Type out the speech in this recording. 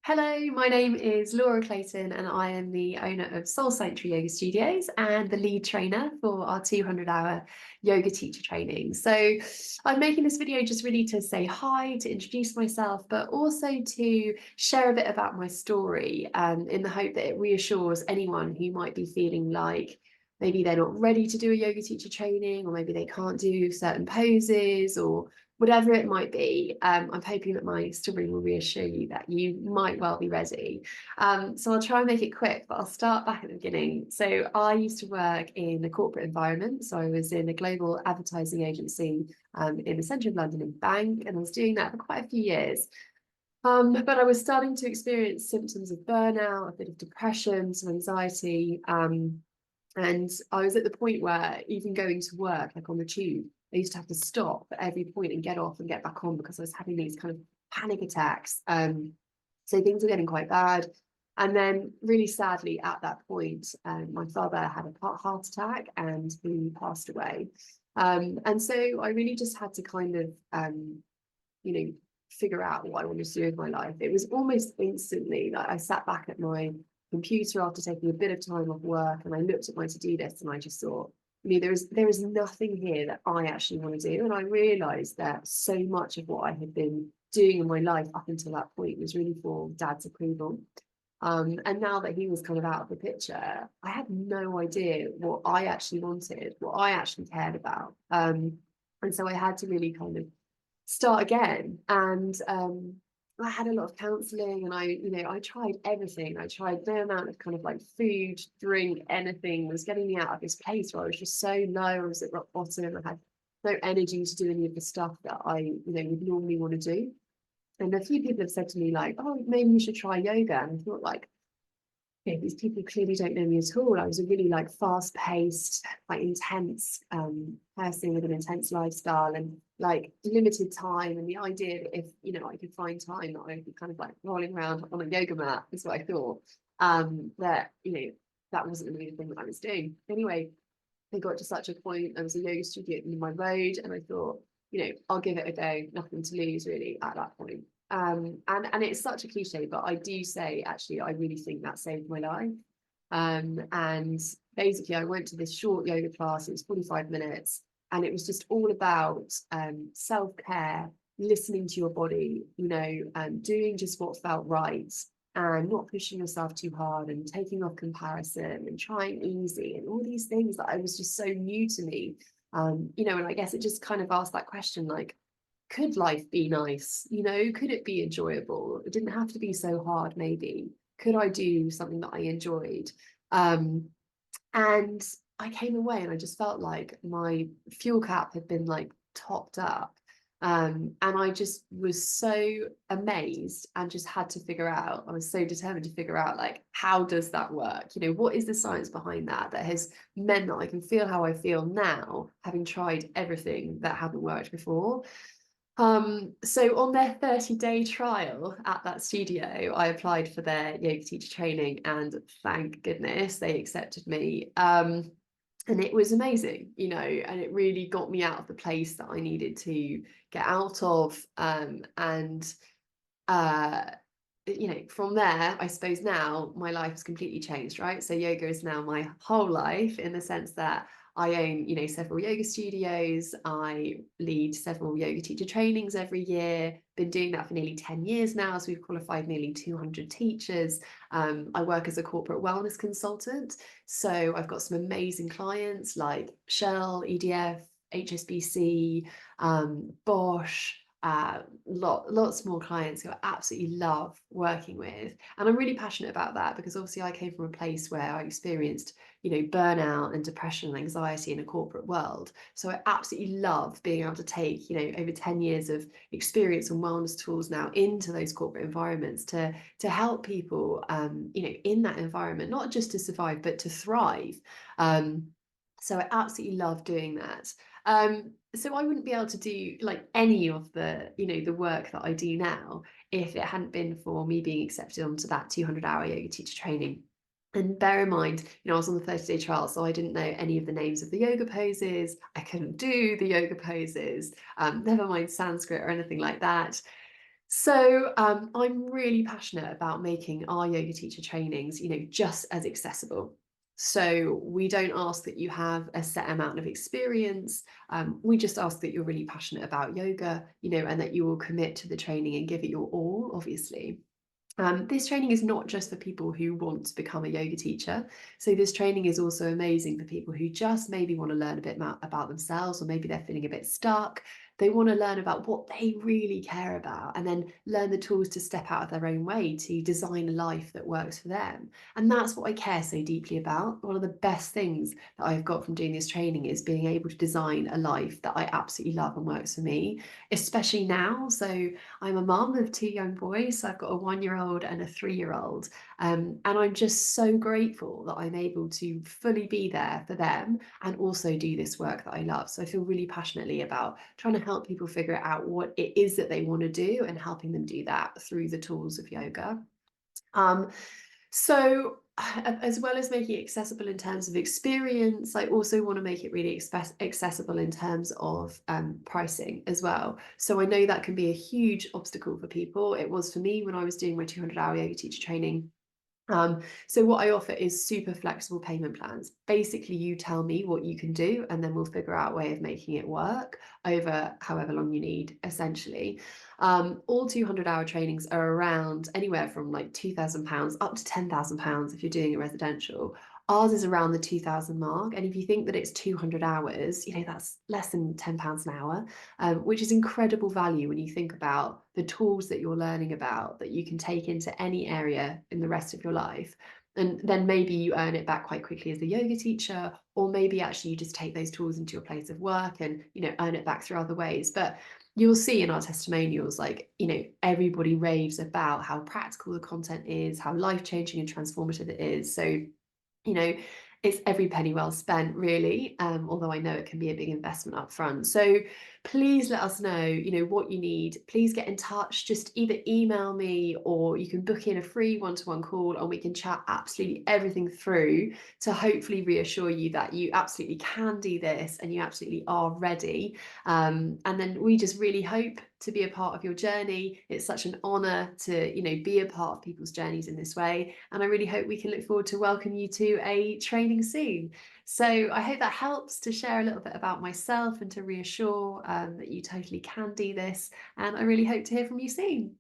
Hello, my name is Laura Clayton, and I am the owner of Soul Sanctuary Yoga Studios and the lead trainer for our 200-hour yoga teacher training. So I'm making this video just really to say hi, to introduce myself, but also to share a bit about my story, in the hope that it reassures anyone who might be feeling like maybe they're not ready to do a yoga teacher training, or maybe they can't do certain poses, or whatever it might be. I'm hoping that my story will reassure you that you might well be ready. So I'll try and make it quick, but I'll start back at the beginning. So I used to work in a corporate environment. So I was in a global advertising agency in the centre of London in Bank, and I was doing that for quite a few years. But I was starting to experience symptoms of burnout, a bit of depression, some anxiety. And I was at the point where even going to work, like on the tube, I used to have to stop at every point and get off and get back on because I was having these kind of panic attacks. So things were getting quite bad. And then, really sadly, at that point, my father had a heart attack and he passed away. And so I really just had to kind of, you know, figure out what I wanted to do with my life. It was almost instantly that I sat back at my computer after taking a bit of time off work, and I looked at my to-do list and I just thought, there is nothing here that I actually want to do. And I realized that so much of what I had been doing in my life up until that point was really for dad's approval. And now that he was kind of out of the picture, I had no idea what I actually wanted, what I actually cared about. And so I had to really kind of start again. And I had a lot of counselling, and I tried everything. I tried no amount of kind of like food, drink, anything was getting me out of this place where I was just so low. I was at rock bottom. I had no energy to do any of the stuff that I would normally want to do. And a few people have said to me like, oh, maybe you should try yoga. And I thought like, these people clearly don't know me at all. I was a really like fast-paced, like intense person with an intense lifestyle and like limited time. And the idea that if I could find time, that I would be kind of like rolling around on a yoga mat is what I thought. That that wasn't going to be the thing that I was doing. Anyway, I got to such a point. There was a yoga studio in my road, and I thought, I'll give it a go. Nothing to lose really at that point. And it's such a cliche, but I do say actually I really think that saved my life. And basically I went to this short yoga class. It was 45 minutes, and it was just all about self-care, listening to your body, doing just what felt right, and not pushing yourself too hard, and taking off comparison, and trying easy, and all these things that I was just so new to me. And I guess it just kind of asked that question, like, could life be nice? Could it be enjoyable? It didn't have to be so hard, maybe. Could I do something that I enjoyed? And I came away and I just felt like my fuel cap had been like topped up. And I just was so amazed and just had to figure out, I was so determined to figure out, like, how does that work? What is the science behind that has meant that I can feel how I feel now, having tried everything that hadn't worked before. So on their 30-day trial at that studio, I applied for their yoga teacher training, and thank goodness they accepted me. And it was amazing, and it really got me out of the place that I needed to get out of. And uh, from there, I suppose now my life has completely changed, right? So yoga is now my whole life, in the sense that I own, several yoga studios. I lead several yoga teacher trainings every year. Been doing that for nearly 10 years now. So we've qualified nearly 200 teachers. I work as a corporate wellness consultant. So I've got some amazing clients like Shell, EDF, HSBC, Bosch, lots more clients who I absolutely love working with. And I'm really passionate about that because obviously I came from a place where I experienced burnout and depression and anxiety in a corporate world. So I absolutely love being able to take over 10 years of experience and wellness tools now into those corporate environments to help people in that environment, not just to survive but to thrive. So I absolutely love doing that. So I wouldn't be able to do like any of the the work that I do now if it hadn't been for me being accepted onto that 200-hour yoga teacher training. And bear in mind, I was on the 30-day trial, so I didn't know any of the names of the yoga poses. I couldn't do the yoga poses, never mind Sanskrit or anything like that. So I'm really passionate about making our yoga teacher trainings, just as accessible. So we don't ask that you have a set amount of experience. We just ask that you're really passionate about yoga, and that you will commit to the training and give it your all, obviously. This training is not just for people who want to become a yoga teacher. So this training is also amazing for people who just maybe want to learn a bit about themselves, or maybe they're feeling a bit stuck. They want to learn about what they really care about and then learn the tools to step out of their own way to design a life that works for them. And that's what I care so deeply about. One of the best things that I've got from doing this training is being able to design a life that I absolutely love and works for me, especially now. So I'm a mum of two young boys. So I've got a 1-year-old and a 3-year-old. And I'm just so grateful that I'm able to fully be there for them and also do this work that I love. So I feel really passionately about trying to help people figure out what it is that they want to do and helping them do that through the tools of yoga. Um, so as well as making it accessible in terms of experience, I also want to make it really accessible in terms of pricing as well. So I know that can be a huge obstacle for people. It was for me when I was doing my 200-hour yoga teacher training. So what I offer is super flexible payment plans. Basically, you tell me what you can do, and then we'll figure out a way of making it work over however long you need, essentially. All 200-hour trainings are around anywhere from like £2,000 up to £10,000 if you're doing a residential. Ours is around the 2,000 mark. And if you think that it's 200 hours, that's less than £10 an hour, which is incredible value when you think about the tools that you're learning about that you can take into any area in the rest of your life. And then maybe you earn it back quite quickly as a yoga teacher, or maybe actually you just take those tools into your place of work and, earn it back through other ways. But you'll see in our testimonials, like, everybody raves about how practical the content is, how life-changing and transformative it is. So you know, it's every penny well spent, really, although I know it can be a big investment up front. So please let us know, what you need. Please get in touch. Just either email me or you can book in a free one-to-one call and we can chat absolutely everything through to hopefully reassure you that you absolutely can do this and you absolutely are ready. And then we just really hope to be a part of your journey. It's such an honor to, be a part of people's journeys in this way. And I really hope we can look forward to welcome you to a training soon. So I hope that helps to share a little bit about myself and to reassure that you totally can do this. And I really hope to hear from you soon.